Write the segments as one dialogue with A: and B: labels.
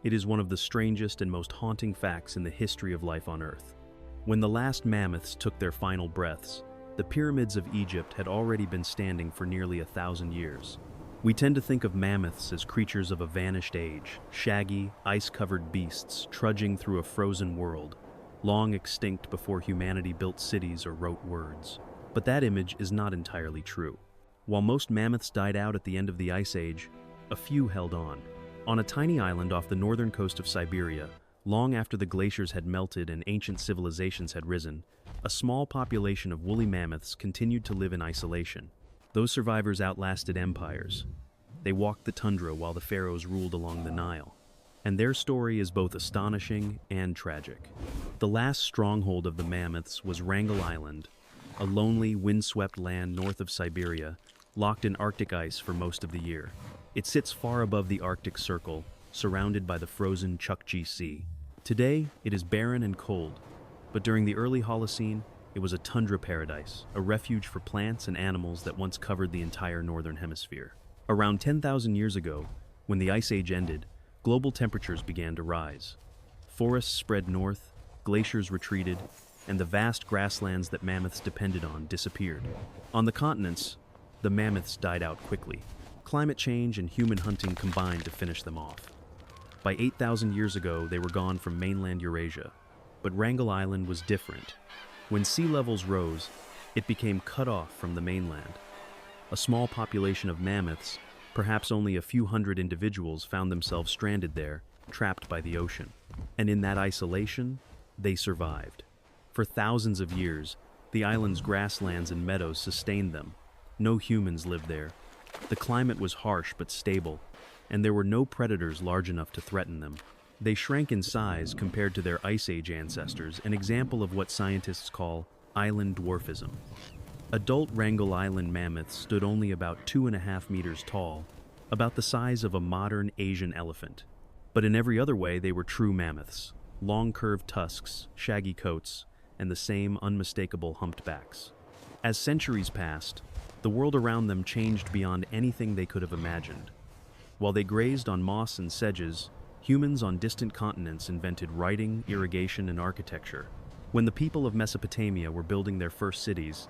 A: It is one of the strangest and most haunting facts in the history of life on Earth. When the last mammoths took their final breaths, the pyramids of Egypt had already been standing for nearly 1,000 years. We tend to think of mammoths as creatures of a vanished age, shaggy, ice-covered beasts trudging through a frozen world, long extinct before humanity built cities or wrote words. But that image is not entirely true. While most mammoths died out at the end of the Ice Age, a few held on. On a tiny island off the northern coast of Siberia, long after the glaciers had melted and ancient civilizations had risen, a small population of woolly mammoths continued to live in isolation. Those survivors outlasted empires. They walked the tundra while the pharaohs ruled along the Nile. And their story is both astonishing and tragic. The last stronghold of the mammoths was Wrangel Island, a lonely, windswept land north of Siberia, locked in Arctic ice for most of the year. It sits far above the Arctic Circle, surrounded by the frozen Chukchi Sea. Today, it is barren and cold, but during the early Holocene, it was a tundra paradise, a refuge for plants and animals that once covered the entire northern hemisphere. Around 10,000 years ago, when the Ice Age ended, global temperatures began to rise. Forests spread north, glaciers retreated, and the vast grasslands that mammoths depended on disappeared. On the continents, the mammoths died out quickly. Climate change and human hunting combined to finish them off. By 8,000 years ago, they were gone from mainland Eurasia. But Wrangel Island was different. When sea levels rose, it became cut off from the mainland. A small population of mammoths, perhaps only a few hundred individuals, found themselves stranded there, trapped by the ocean. And in that isolation, they survived. For thousands of years, the island's grasslands and meadows sustained them. No humans lived there. The climate was harsh but stable, and there were no predators large enough to threaten them. They shrank in size compared to their Ice Age ancestors, an example of what scientists call island dwarfism. Adult Wrangel Island mammoths stood only about 2.5 meters tall, about the size of a modern Asian elephant. But in every other way, they were true mammoths: long curved tusks, shaggy coats, and the same unmistakable humped backs. As centuries passed, the world around them changed beyond anything they could have imagined. While they grazed on moss and sedges, humans on distant continents invented writing, irrigation, and architecture. When the people of Mesopotamia were building their first cities,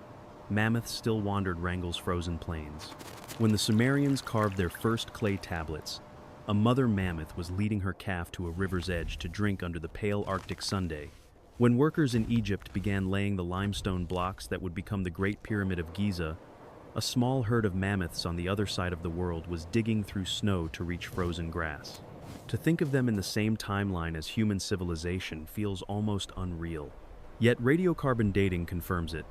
A: mammoths still wandered Wrangel's frozen plains. When the Sumerians carved their first clay tablets, a mother mammoth was leading her calf to a river's edge to drink under the pale Arctic sunday. When workers in Egypt began laying the limestone blocks that would become the Great Pyramid of Giza, a small herd of mammoths on the other side of the world was digging through snow to reach frozen grass. To think of them in the same timeline as human civilization feels almost unreal. Yet radiocarbon dating confirms it.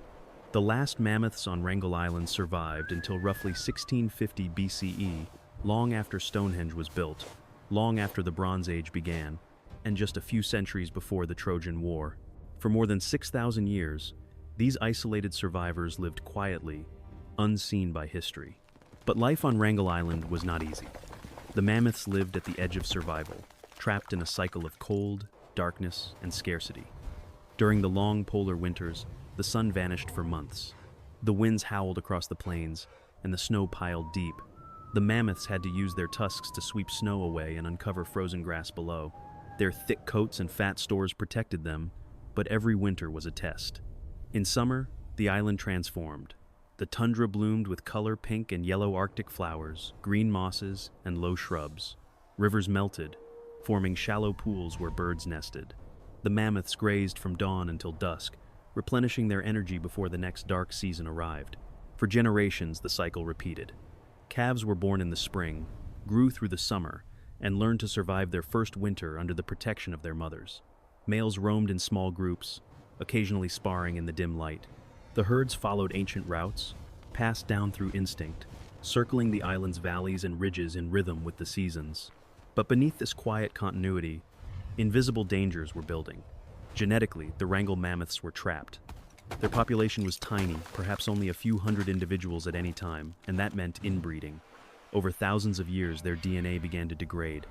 A: The last mammoths on Wrangel Island survived until roughly 1650 BCE, long after Stonehenge was built, long after the Bronze Age began, and just a few centuries before the Trojan War. For more than 6,000 years, these isolated survivors lived quietly, unseen by history. But life on Wrangel Island was not easy. The mammoths lived at the edge of survival, trapped in a cycle of cold, darkness, and scarcity. During the long polar winters, the sun vanished for months. The winds howled across the plains, and the snow piled deep. The mammoths had to use their tusks to sweep snow away and uncover frozen grass below. Their thick coats and fat stores protected them, but every winter was a test. In summer, the island transformed. The tundra bloomed with color pink and yellow Arctic flowers, green mosses, and low shrubs. Rivers melted, forming shallow pools where birds nested. The mammoths grazed from dawn until dusk, replenishing their energy before the next dark season arrived. For generations, the cycle repeated. Calves were born in the spring, grew through the summer, and learned to survive their first winter under the protection of their mothers. Males roamed in small groups, occasionally sparring in the dim light. The herds followed ancient routes, passed down through instinct, circling the island's valleys and ridges in rhythm with the seasons. But beneath this quiet continuity, invisible dangers were building. Genetically, the Wrangel mammoths were trapped. Their population was tiny, perhaps only a few hundred individuals at any time, and that meant inbreeding. Over thousands of years, their DNA began to degrade.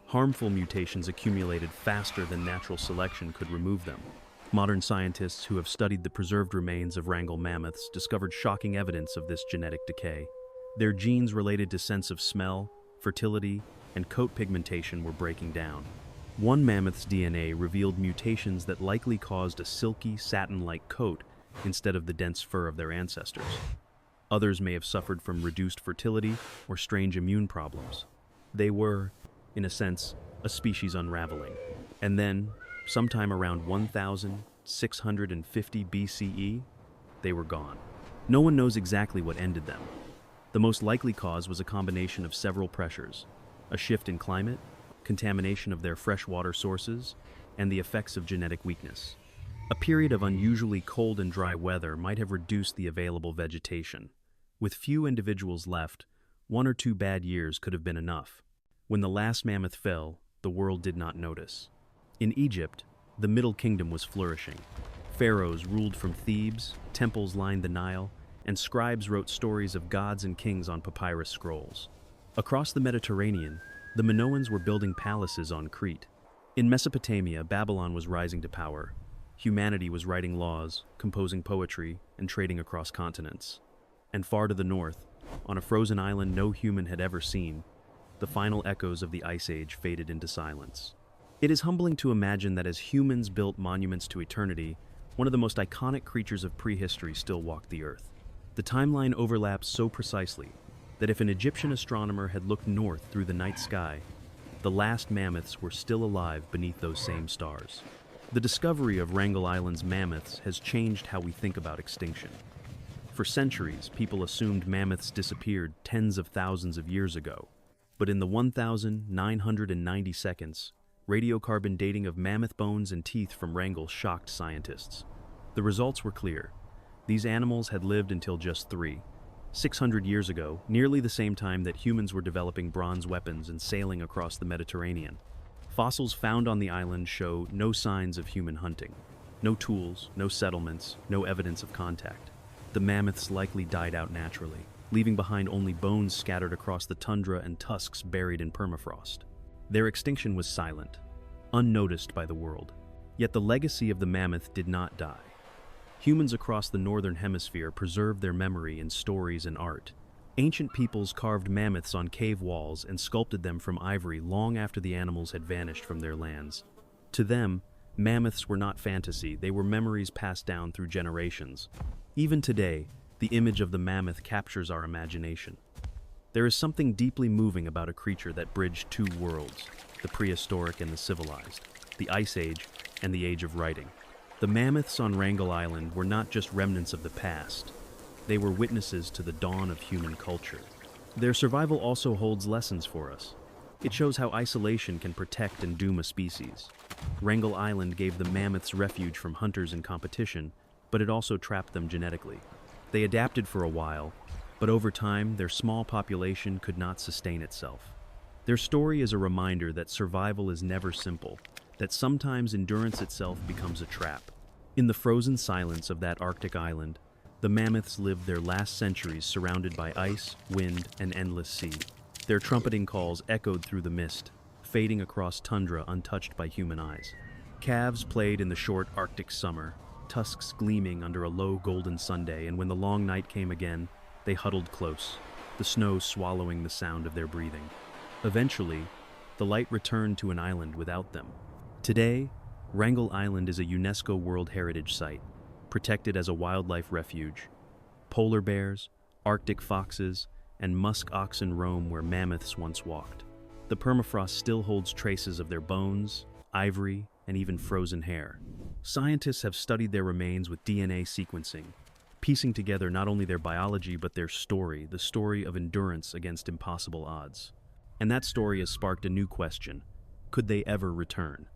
A: Harmful mutations accumulated faster than natural selection could remove them. Modern scientists who have studied the preserved remains of Wrangel mammoths discovered shocking evidence of this genetic decay. Their genes related to sense of smell, fertility, and coat pigmentation were breaking down. One mammoth's DNA revealed mutations that likely caused a silky, satin-like coat instead of the dense fur of their ancestors. Others may have suffered from reduced fertility or strange immune problems. They were, in a sense, a species unraveling. And then, sometime around 1650 BCE, they were gone. No one knows exactly what ended them. The most likely cause was a combination of several pressures: a shift in climate, contamination of their freshwater sources, and the effects of genetic weakness. A period of unusually cold and dry weather might have reduced the available vegetation. With few individuals left, 1 or 2 bad years could have been enough. When the last mammoth fell, the world did not notice. In Egypt, the Middle Kingdom was flourishing. Pharaohs ruled from Thebes, temples lined the Nile, and scribes wrote stories of gods and kings on papyrus scrolls. Across the Mediterranean, the Minoans were building palaces on Crete. In Mesopotamia, Babylon was rising to power. Humanity was writing laws, composing poetry, and trading across continents. And far to the north, on a frozen island no human had ever seen, the final echoes of the Ice Age faded into silence. It is humbling to imagine that as humans built monuments to eternity, one of the most iconic creatures of prehistory still walked the earth. The timeline overlaps so precisely that if an Egyptian astronomer had looked north through the night sky, the last mammoths were still alive beneath those same stars. The discovery of Wrangel Island's mammoths has changed how we think about extinction. For centuries, people assumed mammoths disappeared tens of thousands of years ago. But in the 1,990 seconds, radiocarbon dating of mammoth bones and teeth from Wrangel shocked scientists. The results were clear. These animals had lived until just 600 years ago, nearly the same time that humans were developing bronze weapons and sailing across the Mediterranean. Fossils found on the island show no signs of human hunting. No tools, no settlements, no evidence of contact. The mammoths likely died out naturally, leaving behind only bones scattered across the tundra and tusks buried in permafrost. Their extinction was silent, unnoticed by the world. Yet the legacy of the mammoth did not die. Humans across the northern hemisphere preserved their memory in stories and art. Ancient peoples carved mammoths on cave walls and sculpted them from ivory long after the animals had vanished from their lands. To them, mammoths were not fantasy, they were memories passed down through generations. Even today, the image of the mammoth captures our imagination. There is something deeply moving about a creature that bridged 2 worlds, the prehistoric and the civilized, the Ice Age and the Age of Writing. The mammoths on Wrangel Island were not just remnants of the past. They were witnesses to the dawn of human culture. Their survival also holds lessons for us. It shows how isolation can protect and doom a species. Wrangel Island gave the mammoths refuge from hunters and competition, but it also trapped them genetically. They adapted for a while, but over time, their small population could not sustain itself. Their story is a reminder that survival is never simple, that sometimes endurance itself becomes a trap. In the frozen silence of that Arctic island, the mammoths lived their last centuries surrounded by ice, wind, and endless sea. Their trumpeting calls echoed through the mist, fading across tundra untouched by human eyes. Calves played in the short Arctic summer, tusks gleaming under a low golden Sunday, and when the long night came again, they huddled close, the snow swallowing the sound of their breathing. Eventually, the light returned to an island without them. Today, Wrangel Island is a UNESCO World Heritage Site, protected as a wildlife refuge. Polar bears, Arctic foxes, and musk oxen roam where mammoths once walked. The permafrost still holds traces of their bones, ivory, and even frozen hair. Scientists have studied their remains with DNA sequencing, piecing together not only their biology but their story, the story of endurance against impossible odds. And that story has sparked a new question: could they ever return?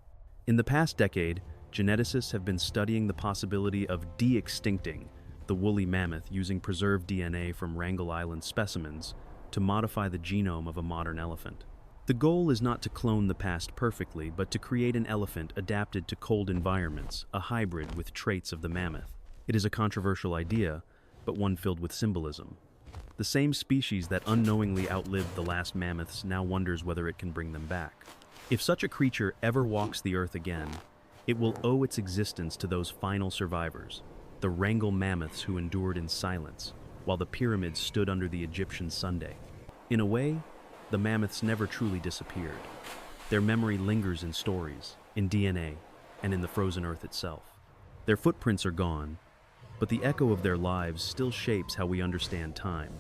A: In the past decade, geneticists have been studying the possibility of de-extincting the woolly mammoth using preserved DNA from Wrangel Island specimens to modify the genome of a modern elephant. The goal is not to clone the past perfectly, but to create an elephant adapted to cold environments, a hybrid with traits of the mammoth. It is a controversial idea, but one filled with symbolism. The same species that unknowingly outlived the last mammoths now wonders whether it can bring them back. If such a creature ever walks the earth again, it will owe its existence to those final survivors, the Wrangel mammoths who endured in silence, while the pyramids stood under the Egyptian Sunday. In a way, the mammoths never truly disappeared. Their memory lingers in stories, in DNA, and in the frozen earth itself. Their footprints are gone, but the echo of their lives still shapes how we understand time,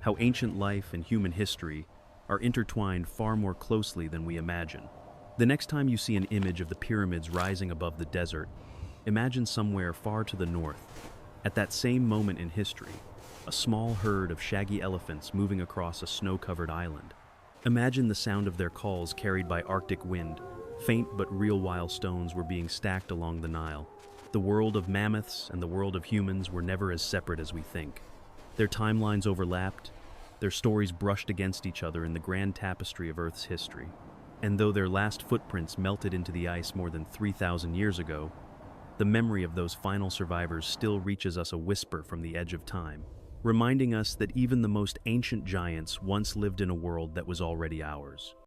A: how ancient life and human history are intertwined far more closely than we imagine. The next time you see an image of the pyramids rising above the desert, imagine somewhere far to the north, at that same moment in history, a small herd of shaggy elephants moving across a snow-covered island. Imagine the sound of their calls carried by Arctic wind. Faint but real wild stones were being stacked along the Nile. The world of mammoths and the world of humans were never as separate as we think. Their timelines overlapped, their stories brushed against each other in the grand tapestry of Earth's history. And though their last footprints melted into the ice more than 3,000 years ago, the memory of those final survivors still reaches us a whisper from the edge of time, reminding us that even the most ancient giants once lived in a world that was already ours.